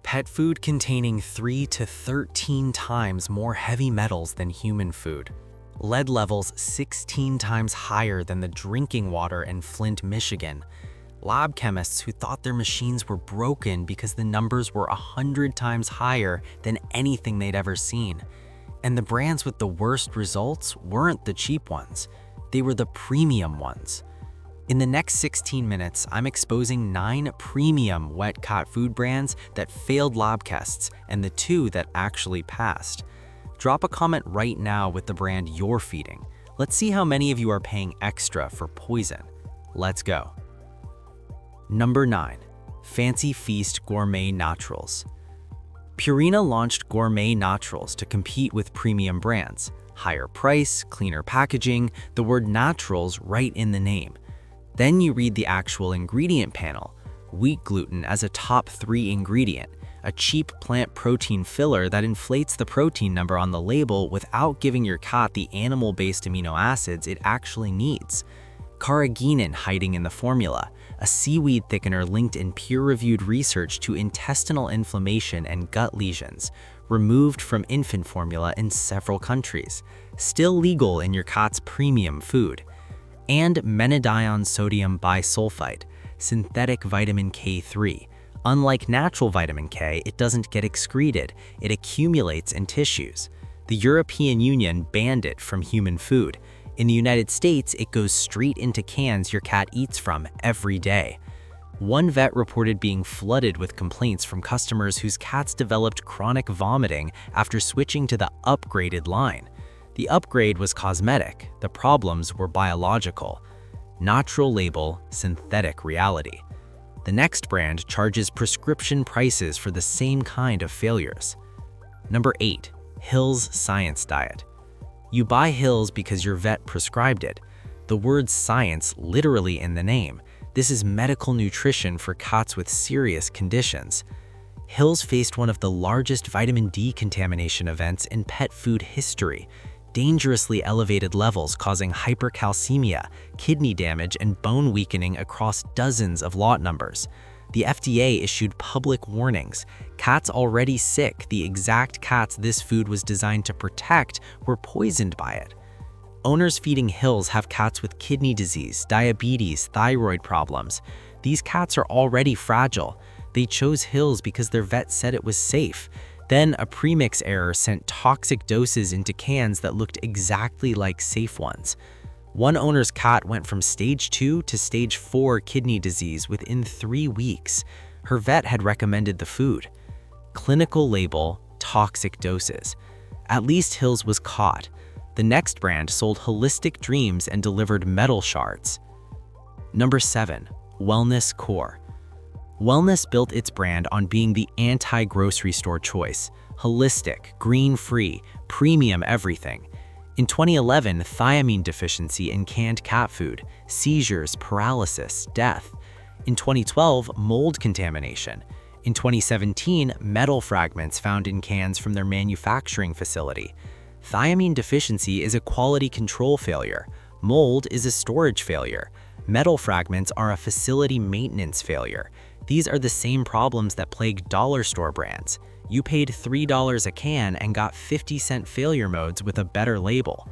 Pet food containing 3 to 13 times more heavy metals than human food. Lead levels 16 times higher than the drinking water in Flint, Michigan. Lab chemists who thought their machines were broken because the numbers were 100 times higher than anything they'd ever seen. And the brands with the worst results weren't the cheap ones. They were the premium ones. In the next 16 minutes, I'm exposing 9 premium wet cat food brands that failed lab tests and the 2 that actually passed. Drop a comment right now with the brand you're feeding. Let's see how many of you are paying extra for poison. Let's go. Number 9. Fancy Feast Gourmet Naturals. Purina launched Gourmet Naturals to compete with premium brands. Higher price, cleaner packaging, the word naturals right in the name. Then you read the actual ingredient panel. Wheat gluten as a top 3 ingredient, a cheap plant protein filler that inflates the protein number on the label without giving your cat the animal-based amino acids it actually needs. Carrageenan hiding in the formula, a seaweed thickener linked in peer-reviewed research to intestinal inflammation and gut lesions, removed from infant formula in several countries, still legal in your cat's premium food. And menadione sodium bisulfite, synthetic vitamin K3. Unlike natural vitamin K, it doesn't get excreted, it accumulates in tissues. The European Union banned it from human food. In the United States, it goes straight into cans your cat eats from every day. One vet reported being flooded with complaints from customers whose cats developed chronic vomiting after switching to the upgraded line. The upgrade was cosmetic, the problems were biological. Natural label, synthetic reality. The next brand charges prescription prices for the same kind of failures. Number 8. Hill's Science Diet. You buy Hill's because your vet prescribed it. The word science literally in the name. This is medical nutrition for cats with serious conditions. Hill's faced one of the largest vitamin D contamination events in pet food history. Dangerously elevated levels causing hypercalcemia, kidney damage, and bone weakening across dozens of lot numbers. The FDA issued public warnings. Cats already sick, the exact cats this food was designed to protect, were poisoned by it. Owners feeding Hill's have cats with kidney disease, diabetes, thyroid problems. These cats are already fragile. They chose Hill's because their vet said it was safe. Then a premix error sent toxic doses into cans that looked exactly like safe ones. One owner's cat went from stage 2 to stage 4 kidney disease within 3 weeks. Her vet had recommended the food. Clinical label, toxic doses. At least Hill's was caught. The next brand sold holistic dreams and delivered metal shards. Number 7. Wellness Core. Wellness built its brand on being the anti-grocery store choice. Holistic, green-free, premium everything. In 2011, thiamine deficiency in canned cat food, seizures, paralysis, death. In 2012, mold contamination. In 2017, metal fragments found in cans from their manufacturing facility. Thiamine deficiency is a quality control failure. Mold is a storage failure. Metal fragments are a facility maintenance failure. These are the same problems that plague dollar store brands. You paid $3 a can and got 50-cent failure modes with a better label.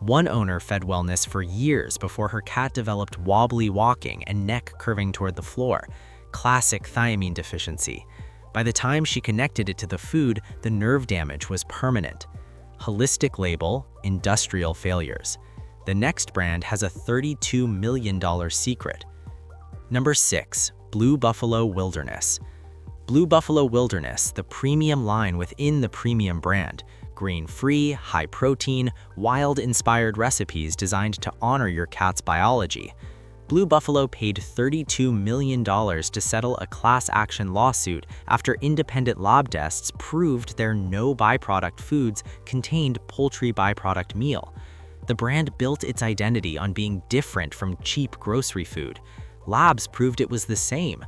One owner fed Wellness for years before her cat developed wobbly walking and neck curving toward the floor. Classic thiamine deficiency. By the time she connected it to the food, the nerve damage was permanent. Holistic label, industrial failures. The next brand has a $32 million secret. Number 6. Blue Buffalo Wilderness. Blue Buffalo Wilderness, the premium line within the premium brand. Grain-free, high-protein, wild-inspired recipes designed to honor your cat's biology. Blue Buffalo paid $32 million to settle a class action lawsuit after independent lab tests proved their no byproduct foods contained poultry byproduct meal. The brand built its identity on being different from cheap grocery food. Labs proved it was the same.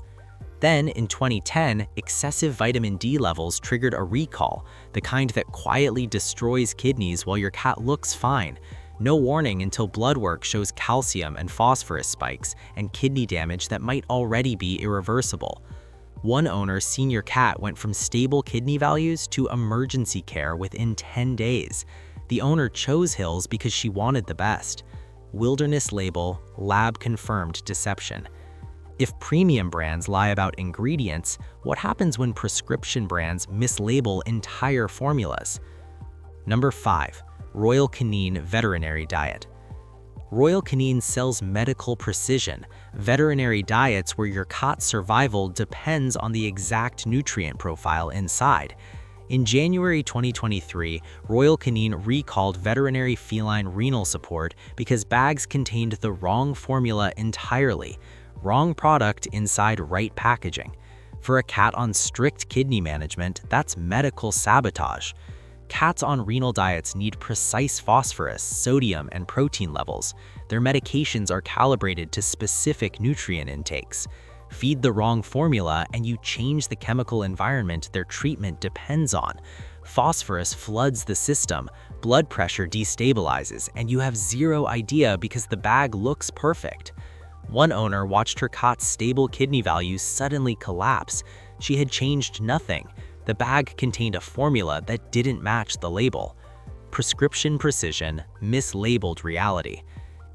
Then, in 2010, excessive vitamin D levels triggered a recall, the kind that quietly destroys kidneys while your cat looks fine. No warning until blood work shows calcium and phosphorus spikes and kidney damage that might already be irreversible. One owner's senior cat went from stable kidney values to emergency care within 10 days. The owner chose Hill's because she wanted the best. Wilderness label, lab-confirmed deception. If premium brands lie about ingredients, what happens when prescription brands mislabel entire formulas? Number 5. Royal Canin Veterinary Diet. Royal Canin sells medical precision, veterinary diets where your cat's survival depends on the exact nutrient profile inside. In January 2023, Royal Canin recalled veterinary feline renal support because bags contained the wrong formula entirely, wrong product inside right packaging. For a cat on strict kidney management, that's medical sabotage. Cats on renal diets need precise phosphorus, sodium, and protein levels. Their medications are calibrated to specific nutrient intakes. Feed the wrong formula and you change the chemical environment their treatment depends on. Phosphorus floods the system, blood pressure destabilizes, and you have zero idea because the bag looks perfect. One owner watched her cat's stable kidney values suddenly collapse. She had changed nothing. The bag contained a formula that didn't match the label. Prescription precision, mislabeled reality.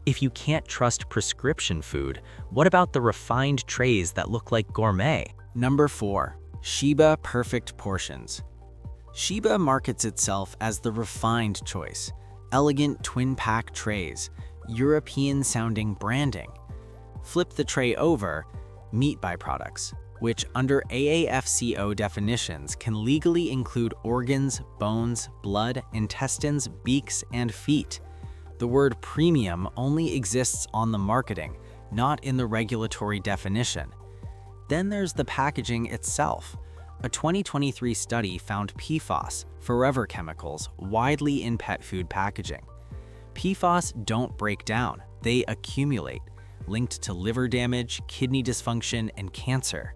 If you can't trust prescription food, what about the refined trays that look like gourmet? Number 4. Sheba Perfect Portions. Sheba markets itself as the refined choice. Elegant twin-pack trays, European-sounding branding. Flip the tray over, meat byproducts, which under AAFCO definitions can legally include organs, bones, blood, intestines, beaks, and feet. The word premium only exists on the marketing, not in the regulatory definition. Then there's the packaging itself. A 2023 study found PFAS, forever chemicals, widely in pet food packaging. PFAS don't break down, they accumulate, linked to liver damage, kidney dysfunction, and cancer.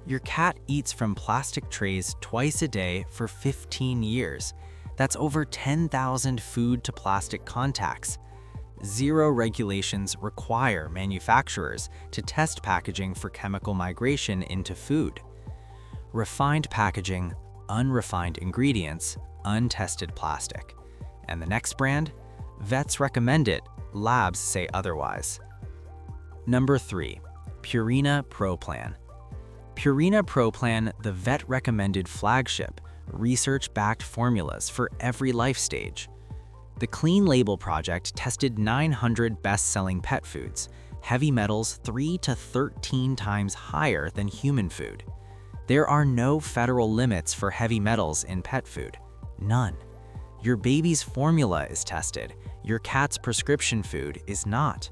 Your cat eats from plastic trays twice a day for 15 years. That's over 10,000 food-to-plastic contacts. Zero regulations require manufacturers to test packaging for chemical migration into food. Refined packaging, unrefined ingredients, untested plastic. And the next brand? Vets recommend it, labs say otherwise. Number 3. Purina Pro Plan. Purina Pro Plan, the vet-recommended flagship, research-backed formulas for every life stage. The Clean Label Project tested 900 best-selling pet foods, heavy metals 3 to 13 times higher than human food. There are no federal limits for heavy metals in pet food. None. Your baby's formula is tested. Your cat's prescription food is not.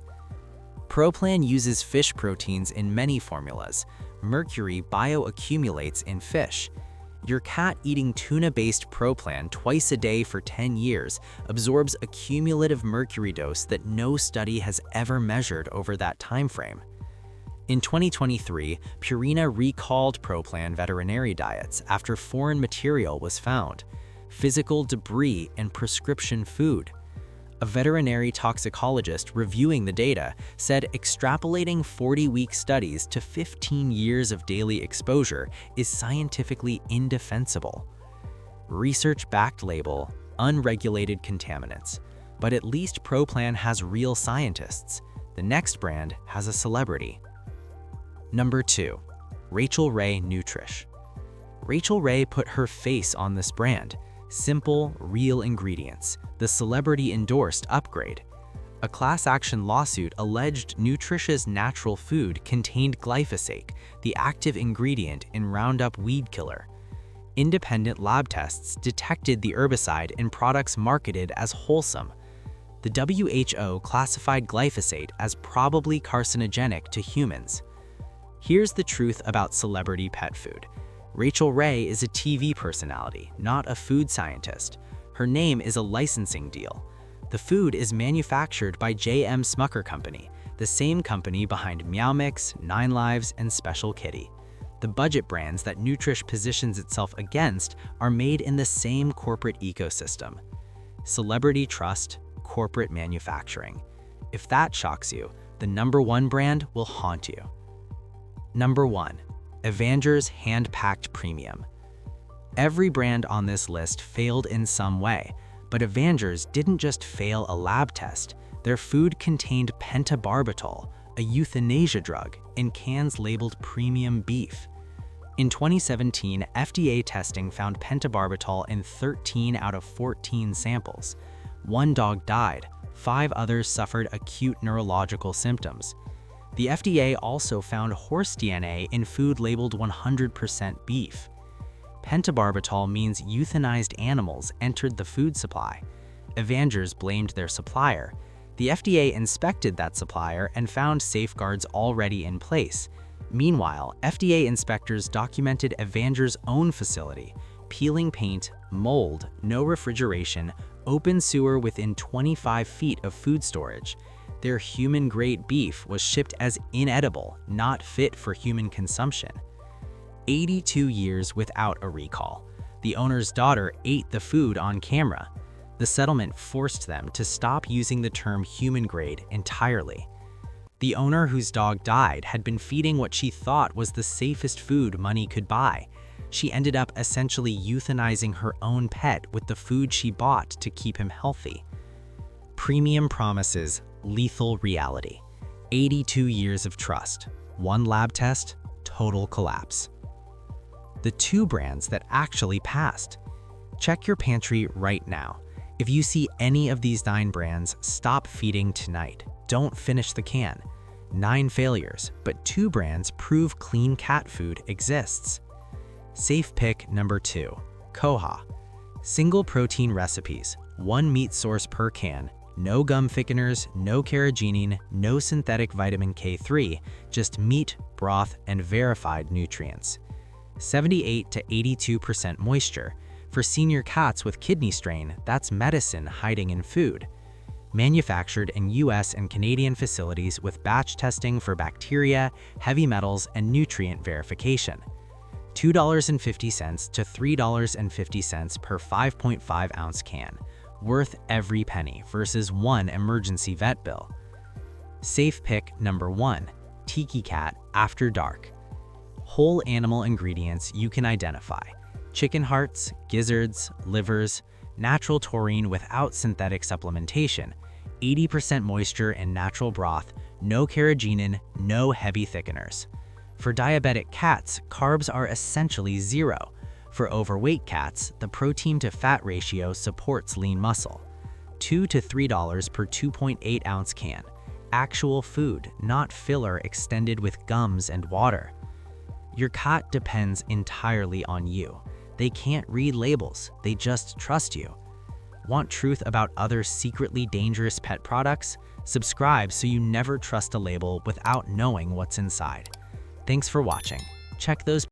ProPlan uses fish proteins in many formulas. Mercury bioaccumulates in fish. Your cat eating tuna-based ProPlan twice a day for 10 years absorbs a cumulative mercury dose that no study has ever measured over that time frame. In 2023, Purina recalled ProPlan veterinary diets after foreign material was found, physical debris in prescription food. A veterinary toxicologist reviewing the data said extrapolating 40-week studies to 15 years of daily exposure is scientifically indefensible. Research-backed label, unregulated contaminants. But at least ProPlan has real scientists. The next brand has a celebrity. Number 2. Rachael Ray Nutrish. Rachael Ray put her face on this brand. Simple, real ingredients, the celebrity-endorsed upgrade. A class action lawsuit alleged Nutrish's natural food contained glyphosate, the active ingredient in Roundup weed killer. Independent lab tests detected the herbicide in products marketed as wholesome. The WHO classified glyphosate as probably carcinogenic to humans. Here's the truth about celebrity pet food. Rachael Ray is a TV personality, not a food scientist. Her name is a licensing deal. The food is manufactured by J.M. Smucker Company, the same company behind Meow Mix, 9 Lives, and Special Kitty. The budget brands that Nutrish positions itself against are made in the same corporate ecosystem. Celebrity trust, corporate manufacturing. If that shocks you, the number 1 brand will haunt you. Number 1. Avengers Hand-Packed Premium. Every brand on this list failed in some way, but Avengers didn't just fail a lab test. Their food contained pentobarbital, a euthanasia drug, in cans labeled premium beef. In 2017, FDA testing found pentobarbital in 13 out of 14 samples. 1 dog died, 5 others suffered acute neurological symptoms. The FDA also found horse DNA in food labeled 100% beef. Pentobarbital means euthanized animals entered the food supply. Avengers blamed their supplier. The FDA inspected that supplier and found safeguards already in place. Meanwhile, FDA inspectors documented Avengers' own facility: peeling paint, mold, no refrigeration, open sewer within 25 feet of food storage. Their human-grade beef was shipped as inedible, not fit for human consumption. 82 years without a recall. The owner's daughter ate the food on camera. The settlement forced them to stop using the term human-grade entirely. The owner whose dog died had been feeding what she thought was the safest food money could buy. She ended up essentially euthanizing her own pet with the food she bought to keep him healthy. Premium promises, lethal reality. 82 years of trust. 1 lab test, total collapse. The 2 brands that actually passed. Check your pantry right now. If you see any of these 9 brands, stop feeding tonight. Don't finish the can. 9 failures, but 2 brands prove clean cat food exists. Safe pick number 2, Koha. Single protein recipes, 1 meat source per can, no gum thickeners, no carrageenan, no synthetic vitamin K3, just meat, broth, and verified nutrients. 78 to 82% moisture. For senior cats with kidney strain, that's medicine hiding in food. Manufactured in US and Canadian facilities with batch testing for bacteria, heavy metals, and nutrient verification. $2.50 to $3.50 per 5.5 ounce can, worth every penny versus 1 emergency vet bill. Safe pick number 1, Tiki Cat After Dark. Whole animal ingredients you can identify: chicken hearts, gizzards, livers, natural taurine without synthetic supplementation, 80% moisture and natural broth, no carrageenan, no heavy thickeners. For diabetic cats, carbs are essentially 0. For overweight cats, the protein-to-fat ratio supports lean muscle. $2 to $3 per 2.8 ounce can. Actual food, not filler extended with gums and water. Your cat depends entirely on you. They can't read labels, they just trust you. Want truth about other secretly dangerous pet products? Subscribe so you never trust a label without knowing what's inside. Thanks for watching. Check those